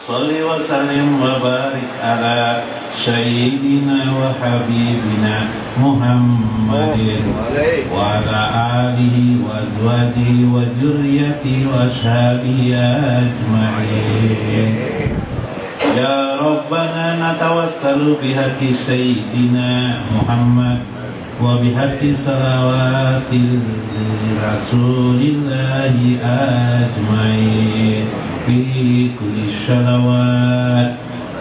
Salli wa sallim wa barik ala sayyidina wa habibina Muhammadin wa ala alihi wa azwajihi wa dzurriyyatihi wa ashabihi ajma'in. Ya Rabbana natawassalu bihaqqi sayyidina Muhammad wa bihaqqi salawatil rasulillahi ajma'in fi kulli shalawat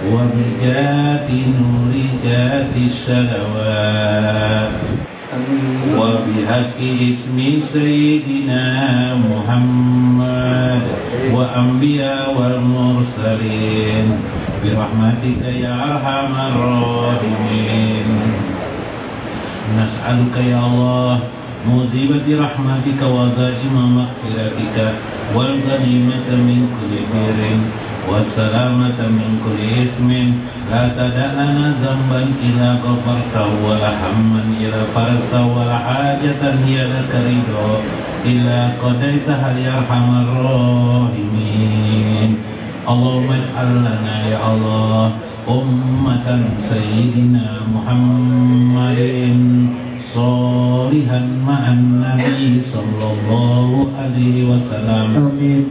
wa bijati nuri jati shalawat wa bihaqqi ismi sayyidina Muhammad wa anbiya wal mursalin birahmatika ya arhamar rahimin. Nas'aluka ya Allah muzibati rahmatika wa zaima maghfiratika wal ghanimata min kulli birrin wassalamata min kulli ismin la tada'lana zamban ila ghafartahu wa la hamman ila farastahu wa la hajatan hiya laka ridho illa qadaitaha ya arhamar rahimin. Allahumma ij'al lana ya Allah ummatan sayyidina Muhammadin solihan ma'an nabi sallallahu alaihi wasallam.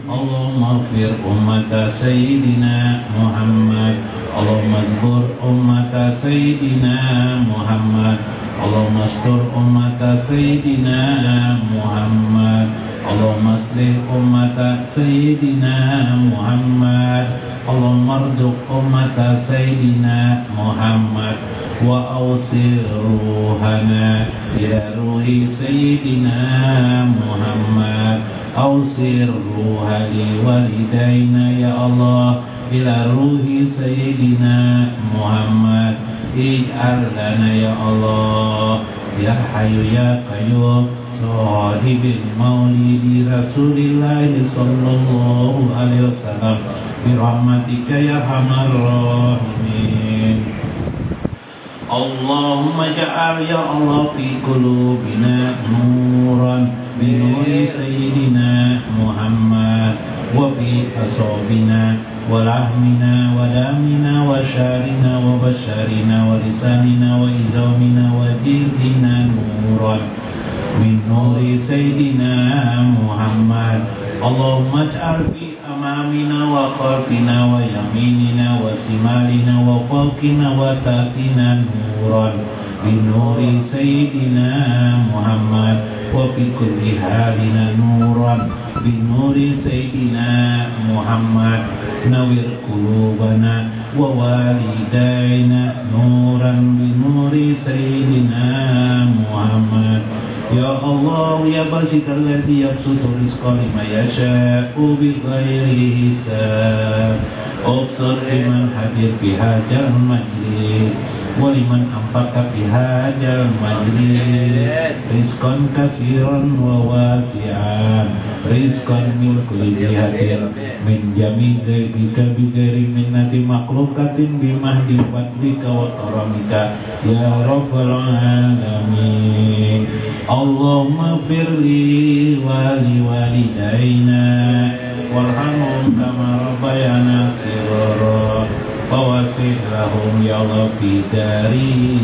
Allahumma fir ummata sayyidina Muhammad. Allahumma zbur ummata sayyidina Muhammad. Allahumma astur ummata sayyidina Muhammad. Allahumma aslih ummata sayyidina Muhammad. Allahumma arzuq ummata sayyidina Muhammad wa awsil ruhana ila ruhi sayyidina Muhammad. Awsir ruhali walidaina ya Allah ila ruhi sayyidina Muhammad. Ij'al lana ya Allah ya Hayyu ya Qayyum sahibil maulidi Rasulillahi sallallahu alaihi wasallam birahmatika ya arhamar rahimin. Allahumma ja'al ya Allah fi qulubina nuran bi nuri sayyidina Muhammad wa fi asabina wa lahmina wa damina wa syarina wa basharina wa lisanina wa izamina wa jildina nuran min nuri sayyidina Muhammad. Allahumma ij'al fi amamina wa khalfina wa yaminina wa simalina wa fawqina wa tahtina nuran min nuri sayyidina Muhammad wa fi kulli halina nuran bin nuri sayyidina Muhammad. Nawir qulubana wa walidaina nuran bin nuri sayyidina Muhammad. Ya Allah ya basital ladzi yabsutu rizqa liman yasha'u bighairi hisab. Absir liman hadir fi hadzal majlis wa liman anfaqa fi hadzal majlis rizqan katsiran wa wasi'an. Rizqan min kulli jihatin min jami' bika bighairi minnati makhluqatin bimahdi fadlika wa karamika ya rabbal alamin. Allahumma firli wali walidaina warhamhum kama rabbayana shighara fawasi' lahum ya Allah fi dari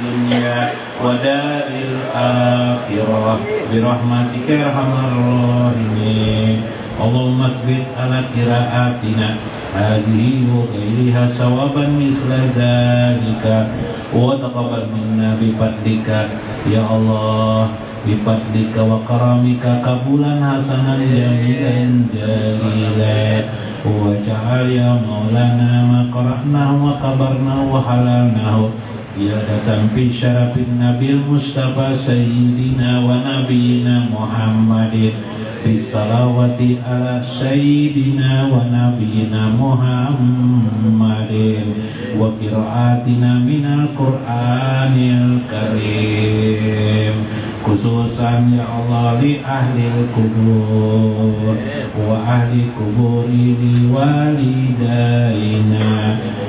dunya wa daril akhirah birahmatika ya arhamar rahimin. Allahumma asbit ala qiraatina hadhihi wa ghairiha sawaban misla zalika wa taqabbal minna bi fadlika ya Allah bi fadlika wa karamika qabulan hasanan jamilan jalilan wa ja'al ya maulana ma qara'nahu wa kabarnahu wa halalnahu ya datang fi syarafin nabil mustafa sayyidina wa nabiyina Muhammadin bisalawati ala sayyidina wa nabiyina Muhammadin wa qiraatina minal Qur'anil Karim. Khususan ya Allah li ahli kubur wa ahli kuburi li walidaina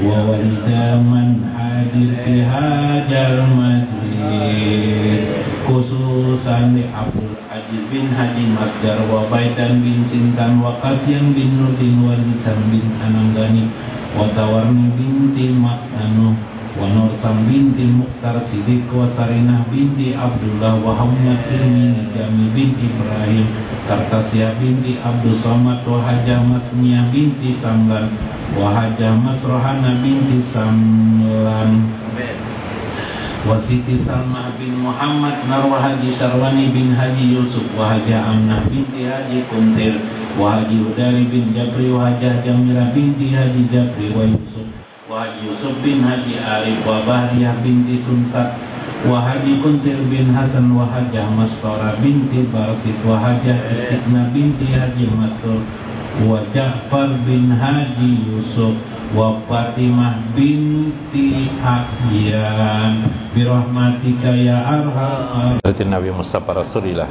wa walidaman hadir fi hajal majlis. Khususan li Abdul Aziz bin Haji Masdar wa Baitan bin Sintan wa Kasyan bin Nurdin wa Lisan bin Ananggani wa Tawarni binti Maknanu wa Nursam binti Mukhtar Siddiq wa Sarinah binti Abdullah wa Hamnatul Jami binti Ibrahim Kartasya binti Abdul Somad wa Hajah Masniyah binti Samlan wa Hajah Masrohana binti Samlan wa Siti Salmah bin Muhammad Narwa Haji Sarwani bin Haji Yusuf wa Hajah Amnah binti Haji Kuntir wa Haji Udari bin Jabri wa Hajah Jamila binti Haji Jabri wa Yusuf wa Haji Yusuf bin Haji Arif wa Bahriyah binti Suntat wa Haji Kuntir bin Hasan wa Hajah Mastora binti Barsit wa Hajah Istiqna binti Haji Mastur wa Ja'far bin Haji Yusuf wa Fatimah binti Ahyan birahmatika ya arhamar Nabi Mustafa Rasulillah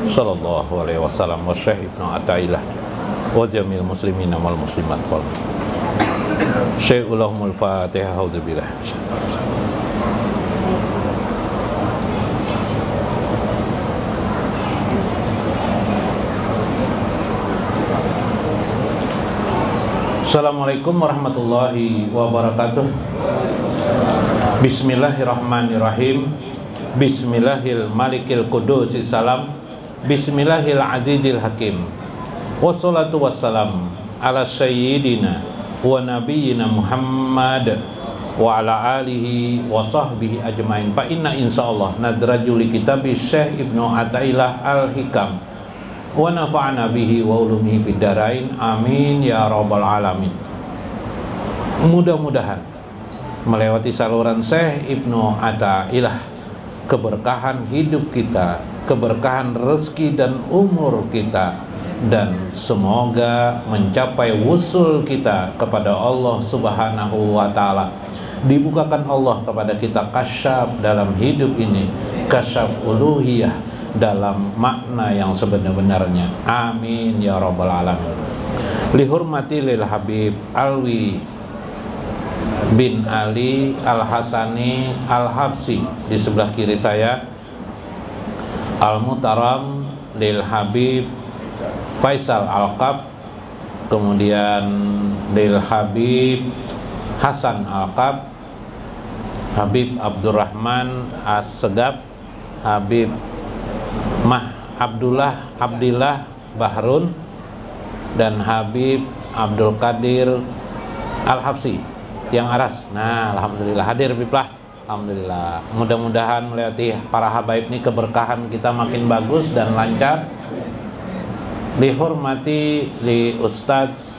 sallallahu alaihi wasallam wa Syekh Ibnu Athaillah wa jamil muslimin wal muslimat wal Syekh ulahumul Fatihah auzubillah. Assalamualaikum warahmatullahi wabarakatuh. Bismillahirrahmanirrahim. Bismillahil malikil qudusis salam. Bismillahil azizil hakim. Wassalatu wassalam ala sayyidina wa nabiyyina Muhammad wa ala alihi wa sahbihi ajmain. Fa inna insyaallah nadraju li kitabi Syekh Ibnu Athaillah Al-Hikam wa nafa'na bihi wa ulumihi bidarain amin ya rabbal alamin. Mudah-mudahan melewati saluran Syekh Ibnu Athaillah keberkahan hidup kita, keberkahan rezeki dan umur kita, dan semoga mencapai wusul kita kepada Allah Subhanahu wa taala. Dibukakan Allah kepada kita kasyaf dalam hidup ini, kasyaf uluhiyah dalam makna yang sebenar-benarnya. Amin ya rabbal alamin. Lihurmati lil Habib Alwi bin Ali Al-Hasani Al-Habsi di sebelah kiri saya, Al-Mutaram lil Habib Faisal Al-Qab, kemudian lil Habib Hasan Al-Qab, Habib Abdurrahman As-Segab, Habib Abdillah Bahrun, dan Habib Abdul Qadir Al-Habsi Tiang Aras. Nah, alhamdulillah hadir Biplah. Alhamdulillah. Mudah-mudahan melewati para habaib ini keberkahan kita makin bagus dan lancar. Dihormati li Ustadz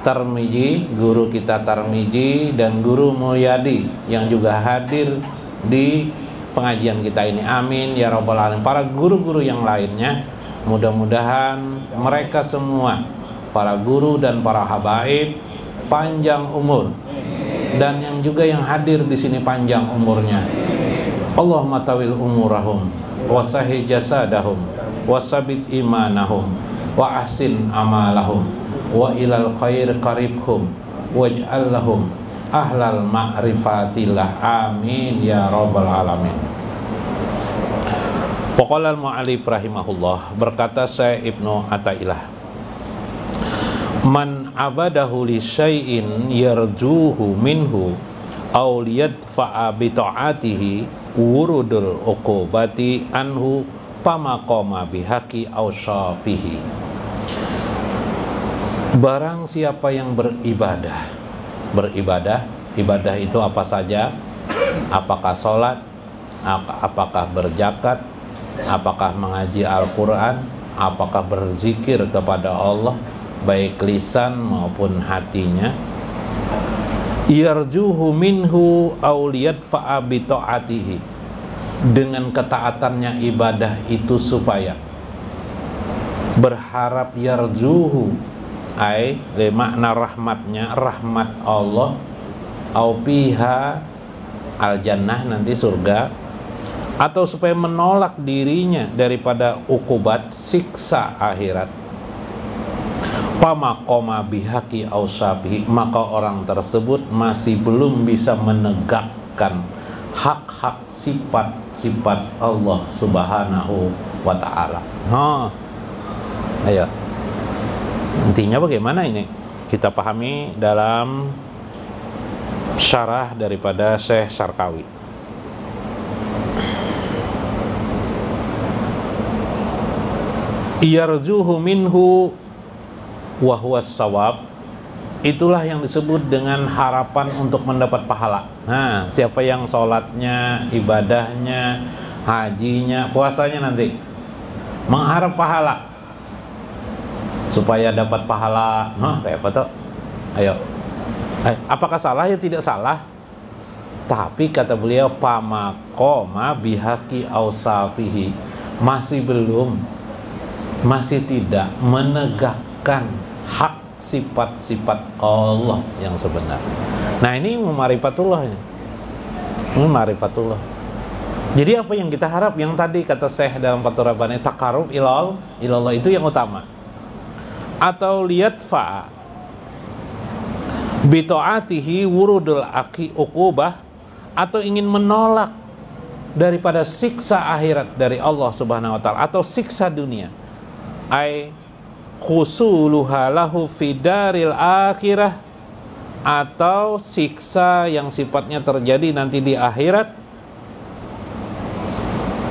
Tarmiji, guru kita Tarmiji, dan guru Mulyadi yang juga hadir di pengajian kita ini. Amin ya rabbal alamin. Para guru-guru yang lainnya, mudah-mudahan mereka semua, para guru dan para habaib, panjang umur, dan yang juga yang hadir di sini panjang umurnya. Allahumma tawil umurahum wa sahih jasadahum wa sabit imanahum wa ahsin amalahum wa ilal khair qaribhum waj'al lahum ahlal ma'rifatillah. Amin ya rabbal alamin. Paqala al-mu'allif rahimahullah, berkata Syekh Ibnu Athaillah, man abadahu li syai'in yarjuhu minhu aw liyadfa'a bi ta'atihi wurudul uqubati anhu pamaqama bihaqi aw syafihi. Barang siapa yang beribadah, ibadah itu apa saja? Apakah sholat, apakah berzakat, apakah mengaji Al-Quran, apakah berzikir kepada Allah, baik lisan maupun hatinya. Yarjuhu minhu auliyat fa'abi ta'atihi, dengan ketaatannya ibadah itu supaya berharap, yarjuhu ai le makna rahmatnya, rahmat Allah, au piha al jannah, nanti surga, atau supaya menolak dirinya daripada ukubat siksa akhirat. Pamaqama bihaqi au syabihi, maka orang tersebut masih belum bisa menegakkan hak-hak sifat-sifat Allah Subhanahu wa ta'ala. Ayo. Intinya bagaimana ini? Kita pahami dalam syarah daripada Syekh Syarqawi. Yarjuhu minhu wa huwa shawab. Itulah yang disebut dengan harapan untuk mendapat pahala. Nah, siapa yang sholatnya, ibadahnya, hajinya, puasanya nanti mengharap pahala supaya dapat pahala. Kayak apa tuh? Ayo. Apakah salah? Ya tidak salah. Tapi kata beliau, pamakoma bihaqi ausafihi, masih tidak menegakkan hak sifat-sifat Allah yang sebenar. Nah, ini ma'rifatullah ini. Ini ma'rifatullah. Jadi apa yang kita harap? Yang tadi kata Syekh dalam Fathur Rabbani, taqarrub ilallah itu yang utama. Atau lihat fa bi ta'atihi wurudul uqubah, atau ingin menolak daripada siksa akhirat dari Allah Subhanahu wa taala atau siksa dunia. Ai khusuluha lahu fidaril akhirah, atau siksa yang sifatnya terjadi nanti di akhirat.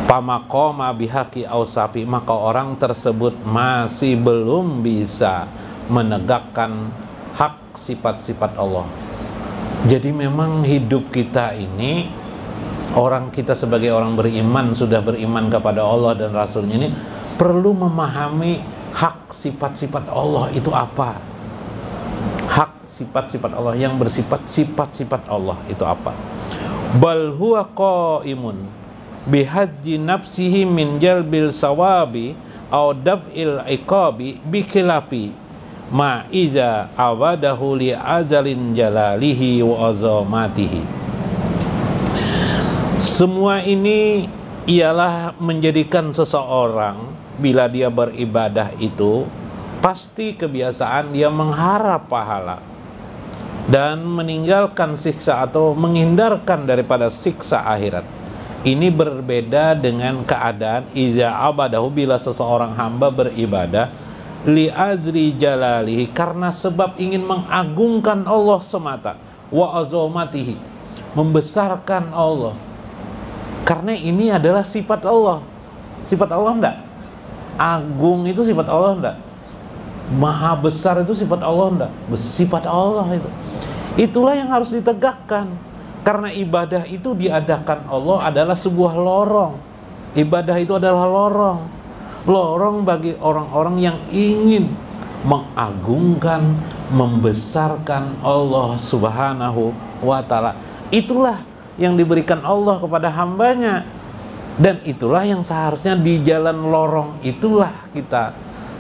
Pamakoma bihaqi ausafi, maka orang tersebut masih belum bisa menegakkan hak sifat-sifat Allah. Jadi memang hidup kita ini, orang kita sebagai orang beriman, sudah beriman kepada Allah dan Rasulnya ini, perlu memahami hak sifat-sifat Allah itu apa. Hak sifat-sifat Allah yang bersifat sifat-sifat Allah itu apa. Bal huwa qaimun bihajji nafsihi min jalbil sawabi au daf'il iqabi bikilapi ma iza awadahu li ajalin jalalihi wa azamatihi. Semua ini ialah menjadikan seseorang bila dia beribadah itu pasti kebiasaan dia mengharap pahala dan meninggalkan siksa atau menghindarkan daripada siksa akhirat. Ini berbeda dengan keadaan iza abadahu, bila seseorang hamba beribadah li ajri jalalihi, karena sebab ingin mengagungkan Allah semata, wa azamatihi, membesarkan Allah. Karena ini adalah sifat Allah. Sifat Allah enggak? Agung itu sifat Allah enggak? Maha besar itu sifat Allah enggak? Sifat Allah itu. Itulah yang harus ditegakkan. Karena ibadah itu diadakan Allah adalah sebuah lorong. Ibadah itu adalah lorong. Lorong bagi orang-orang yang ingin mengagungkan, membesarkan Allah Subhanahu wa ta'ala. Itulah yang diberikan Allah kepada hambanya. Dan itulah yang seharusnya di jalan lorong itulah kita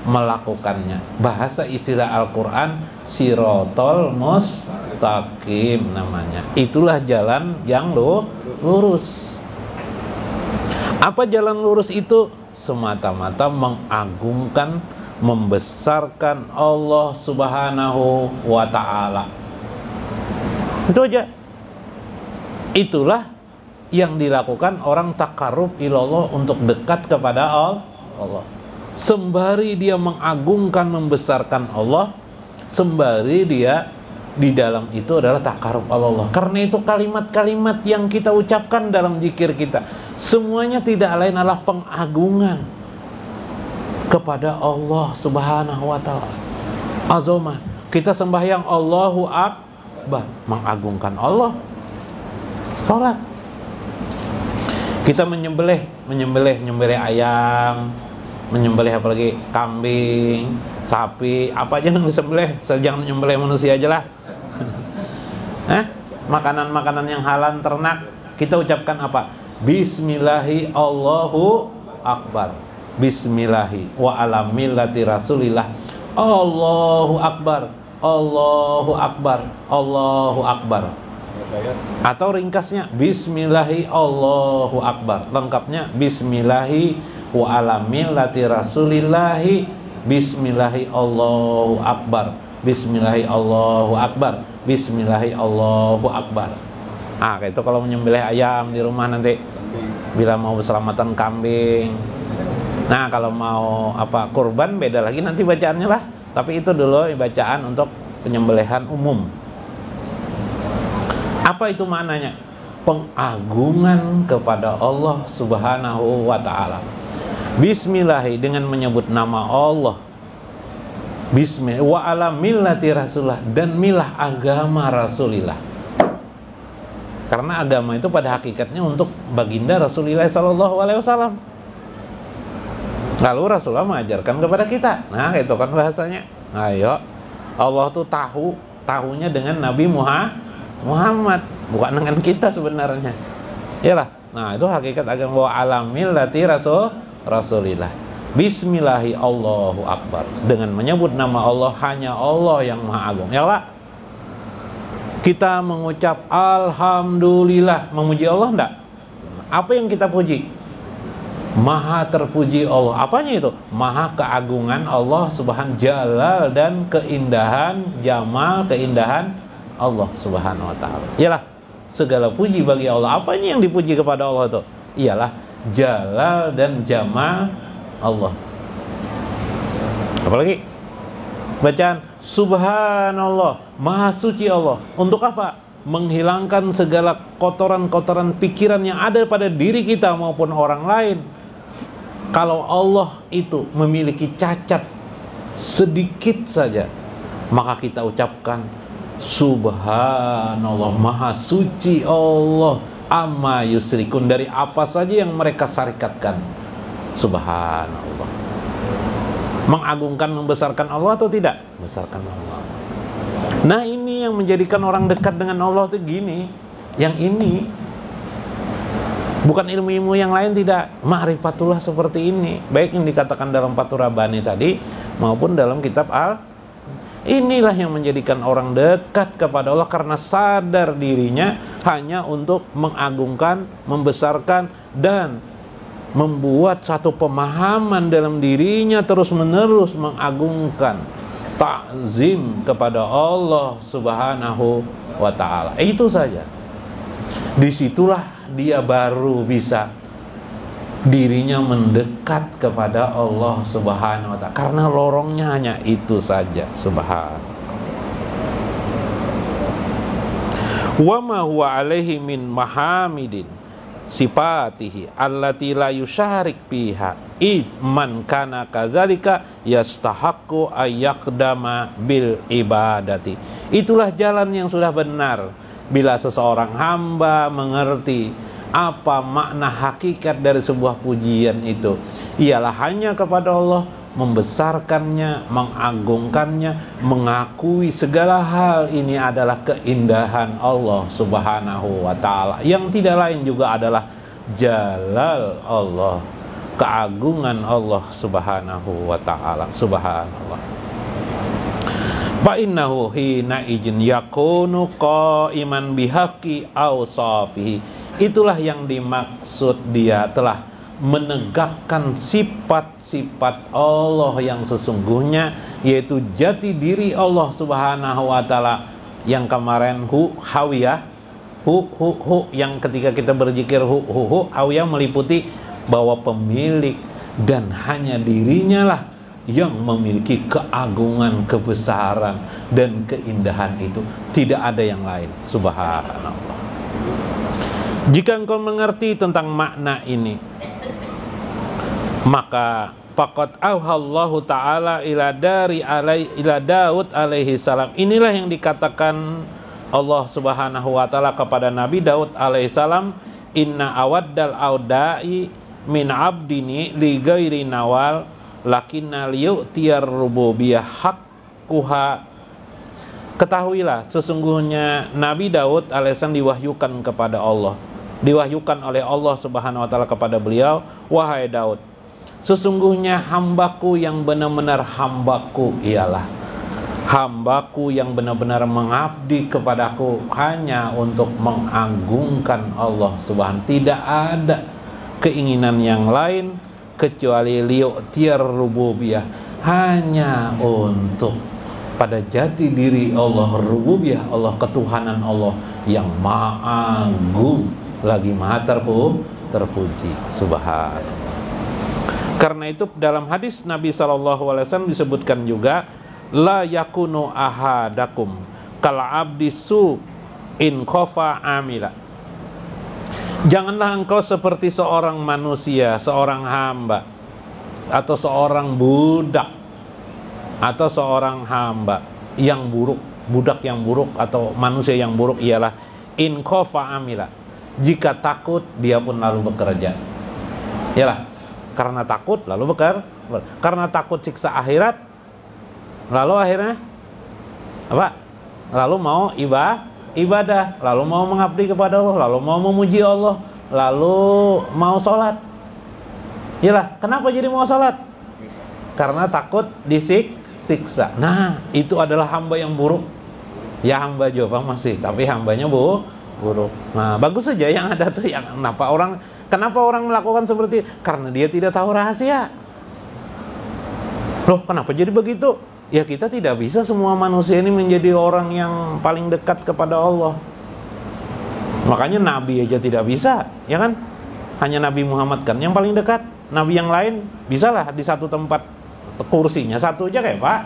melakukannya. Bahasa istilah Al-Quran, sirotol mustaqim namanya. Itulah jalan yang lurus. Apa jalan lurus itu? Semata-mata mengagungkan, membesarkan Allah Subhanahu wa ta'ala. Itu aja. Itulah yang dilakukan orang taqarrub ilallah, untuk dekat kepada Allah. Sembari dia mengagungkan, membesarkan Allah, sembari dia di dalam itu adalah taqarrub Allah. Karena itu kalimat-kalimat yang kita ucapkan dalam zikir kita semuanya tidak lain adalah pengagungan kepada Allah Subhanahu wa ta'ala. Azamah. Kita sembahyang Allahu Akbar, mengagungkan Allah. Salat. Kita menyembelih ayam, menyembelih apalagi kambing, sapi, apa aja yang disembelih, jangan menyembelih manusia aja lah. Makanan-makanan yang halal ternak, kita ucapkan apa? Bismillahi Allahu Akbar. Bismillahi wa ala millati Rasulillah. Allahu Akbar. Allahu Akbar. Allahu Akbar. Atau ringkasnya Bismillahi Allahu Akbar. Lengkapnya Bismillahi wa ala millati Rasulillahi. Bismillahi Allahu Akbar. Bismillahi Allahu Akbar. Bismillahi Allahu Akbar. Kayak itu kalau menyembelih ayam di rumah nanti, bila mau selamatan kambing. Nah, kalau mau kurban beda lagi nanti bacaannya lah. Tapi itu dulu bacaan untuk penyembelihan umum. Apa itu maknanya? Pengagungan kepada Allah Subhanahu wa ta'ala. Bismillahi, dengan menyebut nama Allah. Bismillah wa ala millati Rasulullah, dan milah agama Rasulillah. Karena agama itu pada hakikatnya untuk baginda Rasulullah SAW. Lalu Rasulullah mengajarkan kepada kita. Nah, itu kan bahasanya. Ayo, Allah tuh tahunya dengan Nabi Muhammad, bukan dengan kita sebenarnya. Iyalah. Nah, itu hakikat agama wa ala millati Rasulillah. Bismillahi Allahu Akbar. Dengan menyebut nama Allah, hanya Allah yang Maha Agung. Ya Allah. Kita mengucap Alhamdulillah, memuji Allah enggak? Apa yang kita puji? Maha terpuji Allah. Apanya itu? Maha keagungan Allah Subhanahu Jalal dan keindahan, Jamal, keindahan Allah Subhanahu wa ta'ala. Iyalah, segala puji bagi Allah. Apanya yang dipuji kepada Allah itu? Iyalah Jalal dan Jamal Allah. Apalagi? Bacaan Subhanallah, Maha suci Allah. Untuk apa? Menghilangkan segala kotoran-kotoran pikiran yang ada pada diri kita maupun orang lain. Kalau Allah itu memiliki cacat sedikit saja, maka kita ucapkan Subhanallah, Maha suci Allah, amma yusrikun, dari apa saja yang mereka syarikatkan. Subhanallah. Mengagungkan, membesarkan Allah atau tidak? Besarkan Allah. Nah, ini yang menjadikan orang dekat dengan Allah itu gini. Yang ini bukan ilmu-ilmu yang lain, tidak. Ma'rifatullah seperti ini, baik yang dikatakan dalam Fathur Rabbani tadi maupun dalam kitab Inilah yang menjadikan orang dekat kepada Allah, karena sadar dirinya hanya untuk mengagungkan, membesarkan, dan membuat satu pemahaman dalam dirinya terus-menerus mengagungkan, takzim kepada Allah Subhanahu wa ta'ala. Itu saja. Disitulah dia baru bisa dirinya mendekat kepada Allah Subhanahu wa ta'ala, karena lorongnya hanya itu saja. Subhanallah. Wa ma huwa alaihi min mahamidin sifatihi allati la yusyarik biha man kana kadzalika yastahaqqu ayyaqdama bil ibadati. Itulah jalan yang sudah benar bila seseorang hamba mengerti apa makna hakikat dari sebuah pujian itu. Ialah hanya kepada Allah, membesarkannya, mengagungkannya, mengakui segala hal ini adalah keindahan Allah Subhanahu wa ta'ala, yang tidak lain juga adalah jalal Allah, keagungan Allah Subhanahu wa ta'ala. Subhanallah. Fa innahu hina ijin yakunu qaiman bihaqqi awsafihi. Itulah yang dimaksud, dia telah menegakkan sifat-sifat Allah yang sesungguhnya, yaitu jati diri Allah Subhanahu wa ta'ala. Yang kemarin hawiyah, yang ketika kita berzikir hawiyah meliputi bahwa pemilik dan hanya dirinya lah yang memiliki keagungan, kebesaran, dan keindahan itu. Tidak ada yang lain. Subhanallah. Jika engkau mengerti tentang makna ini, maka faqad auhallahu ta'ala ila Daud alaihi salam. Inilah yang dikatakan Allah Subhanahu wa ta'ala kepada Nabi Daud alaihi salam, inna awaddal audai min abdini li ghairi nawal lakinna liyu'tiyar rububiyah haqquha. Ketahuilah, sesungguhnya Nabi Daud alaihissalam diwahyukan kepada Allah, diwahyukan oleh Allah Subhanahu wa ta'ala kepada beliau, wahai Daud, sesungguhnya hambaku yang benar-benar hambaku ialah hambaku yang benar-benar mengabdi kepadaku hanya untuk mengagungkan Allah Subhanahu. Tidak ada keinginan yang lain kecuali liyu'tiyar rububiyah, hanya untuk pada jati diri Allah, rububiyah Allah, ketuhanan Allah, yang maha agung lagi maha terpuji. Subhanallah. Karena itu dalam hadis Nabi SAW disebutkan juga, la yakunu ahadakum kal abdi su in khofa amila. Janganlah engkau seperti seorang manusia, seorang hamba, atau seorang budak, atau seorang hamba yang buruk, budak yang buruk atau manusia yang buruk ialah in khofa amila. Jika takut dia pun lalu bekerja. Yalah, karena takut lalu karena takut siksa akhirat, lalu akhirnya apa? Lalu mau ibadah, lalu mau mengabdi kepada Allah, lalu mau memuji Allah, lalu mau sholat. Yalah, kenapa jadi mau sholat? Karena takut disiksa. Nah, itu adalah hamba yang buruk. Ya hamba juga masih, tapi hambanya buruk. Nah, bagus saja yang ada tuh yang kenapa orang melakukan seperti itu? Karena dia tidak tahu rahasia. Loh, kenapa jadi begitu? Ya kita tidak bisa semua manusia ini menjadi orang yang paling dekat kepada Allah. Makanya Nabi aja tidak bisa, ya kan? Hanya Nabi Muhammad kan yang paling dekat. Nabi yang lain bisalah di satu tempat, kursinya satu aja kayak Pak.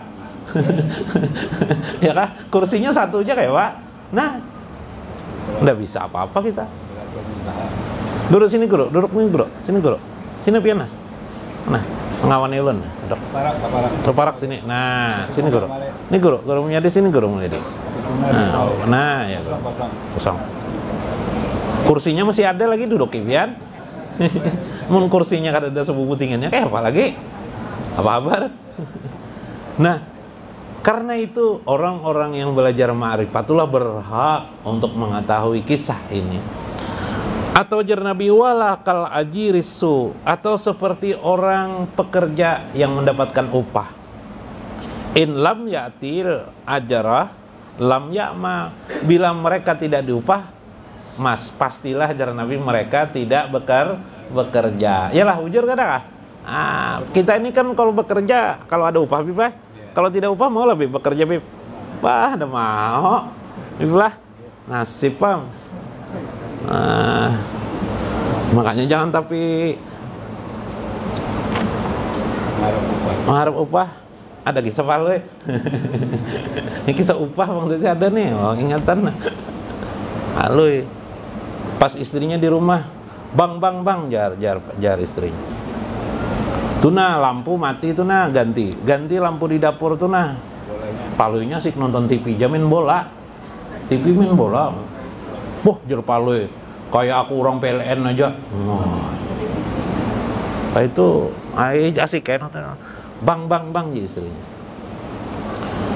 Ya kan? Kursinya satu aja kayak Pak. Nah, nggak bisa apa-apa kita. Duduk sini guru, duduk sini guru, sini piana. Nah, pengawan ulun, duduk. Parak sini. Nah, sini guru. Ini guru punya di sini guru mulai di. Nah, ya guru. Kosong. Kursinya masih ada lagi, duduk pian. Mun kursinya kada ada sebubu tingginya, kayak apa lagi? Apa kabar? Nah, karena itu orang-orang yang belajar ma'rifatullah berhak untuk mengetahui kisah ini. Atau jar Nabi wala kal ajirisu, atau seperti orang pekerja yang mendapatkan upah. In lam ya'til ajarah lam ya'ma, bila mereka tidak diupah, pastilah jar Nabi mereka tidak bekerja. Yalah, ujur kadang. Kita ini kan kalau bekerja, kalau ada upah bibah, kalau tidak upah mau lebih bekerja bib. Bah, ada mau. Biblah nasib pam. Makanya jangan tapi mengharap upah. Ada kisah palu. Ini kisah upah maksudnya ada nih. Oh, ingatan. Alui. Pas istrinya di rumah, bang jar istrinya. Tuna lampu mati tuna ganti lampu di dapur tuna. Palunya sih nonton TV jamin bola. TV main bola. Boh jar palu. Kayak aku orang PLN aja. Nah itu asik kan bang ya istrinya.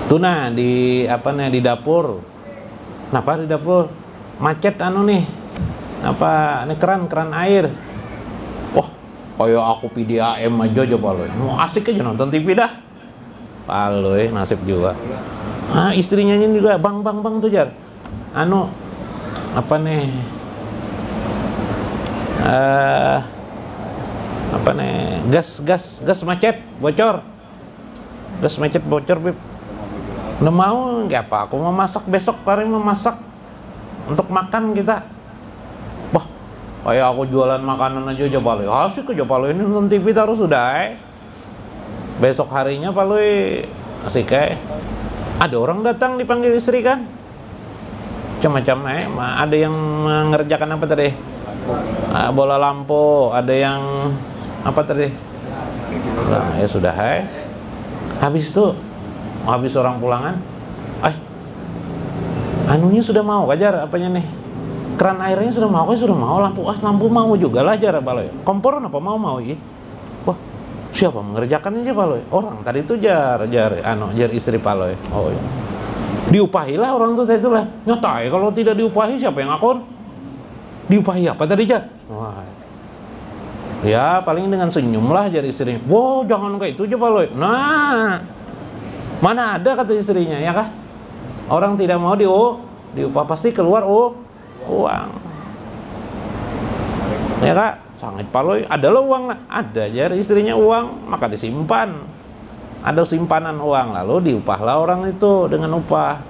Tuna di di dapur. Kenapa di dapur? Macet nih. Ini keran air. Wah, kayak aku PDAM aja Paloy. Mau asik aja nonton TV dah. Paloy nasib juga. Istrinya ini juga bang tuh jar. Gas macet bocor. Gas macet bocor, Bib. Nggak mau, nggak apa. Aku mau masak besok, hari mau masak untuk makan kita. Wah, kayak aku jualan makanan aja Paloy. Asik aja Paloy ini nonton TV terus sudah. Besok harinya Paloy asik ada orang datang dipanggil istri kan. Macam-macam ada yang mengerjakan apa tadi? Bola lampu, ada yang apa tadi? Nah, ya sudah habis orang pulangan. Anunya sudah mau kajar apanya nih? Keran airnya sudah mau, lampu mau juga lah jar Paloy. Kompor apa mau ya? Wah, siapa mengerjakan aja Paloy? Orang tadi itu jar istri Paloy. Oh iya. Diupahilah orang tuh itulah. Nyatai kalau tidak diupahi siapa yang akun? Diupahi apa tadi jar? Wah. Ya paling dengan senyum lah jar istrinya. Wow, jangan kayak itu aja Paloy. Nah, mana ada kata istrinya ya kah? Orang tidak mau diupah pasti keluar uang. Ya kak, sangat Paloy. Ada lo uang lah. Ada jar istrinya uang, maka disimpan. Ada simpanan uang, lalu diupahlah orang itu dengan upah.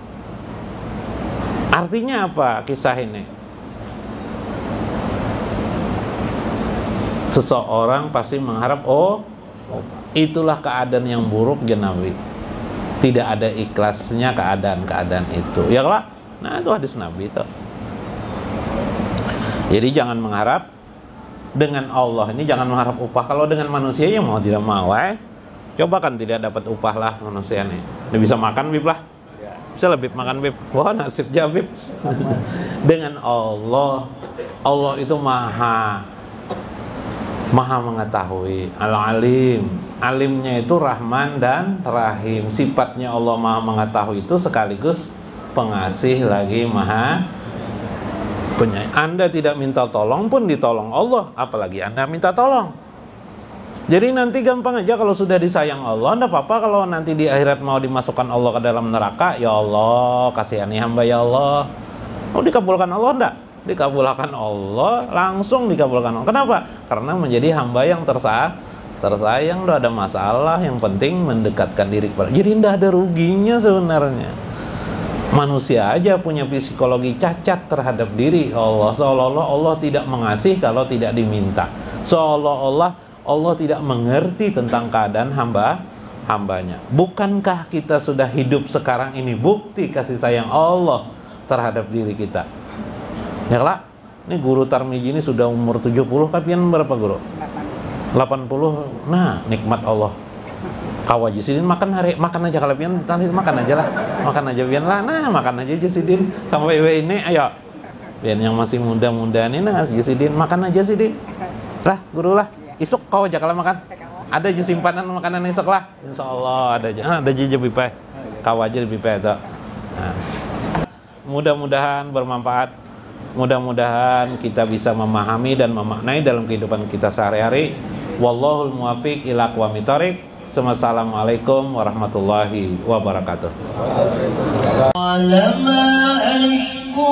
Artinya apa kisah ini? Seseorang pasti mengharap, oh itulah keadaan yang buruk ya Nabi. Tidak ada ikhlasnya keadaan-keadaan itu. Ya lah. Nah itu hadis Nabi itu. Jadi jangan mengharap dengan Allah ini, jangan mengharap upah. Kalau dengan manusia ya mau tidak mau coba kan tidak dapat upah lah manusia nih. Dia bisa makan bib lah. Bisa lah bib makan bib. Wah nasib jabib. Dengan Allah itu maha mengetahui, al-alim. Alimnya itu Rahman dan Rahim. Sifatnya Allah maha mengetahui itu sekaligus pengasih lagi maha penyayang. Anda tidak minta tolong pun ditolong Allah, apalagi Anda minta tolong. Jadi nanti gampang aja kalau sudah disayang Allah, enggak apa-apa kalau nanti di akhirat mau dimasukkan Allah ke dalam neraka, ya Allah, kasihani hamba ya Allah. Oh dikabulkan Allah enggak? Dikabulkan Allah, langsung dikabulkan Allah. Kenapa? Karena menjadi hamba yang tersayang, enggak ada masalah, yang penting mendekatkan diri kepada. Jadi enggak ada ruginya sebenarnya. Manusia aja punya psikologi cacat terhadap diri Allah. Seolah-olah Allah tidak mengasihi kalau tidak diminta. Seolah-olah Allah tidak mengerti tentang keadaan hambanya. Bukankah kita sudah hidup sekarang ini bukti kasih sayang Allah terhadap diri kita? Ya lah, ini guru Tarmiji ini sudah umur 70, kapian berapa guru? 80. Nah, nikmat Allah. Kawaji sidin makan aja kalau pian makan aja lah. Makan aja pian lah. Nah, makan aja Sidin sampai ini ayo. Pian yang masih muda-muda nih nah Sidin makan aja Sidin. Lah, guru lah. Isuk kau aja kalau makan. Ada aja simpanan makanan isuk lah. Insyaallah ada aja. Ada aja bipeh. Kau aja bipeh itu. Nah. Mudah-mudahan bermanfaat. Mudah-mudahan kita bisa memahami dan memaknai dalam kehidupan kita sehari-hari. Wallahul muwaffiq ila aqwamit thoriq. Assalamualaikum warahmatullahi wabarakatuh. Wala ma ashku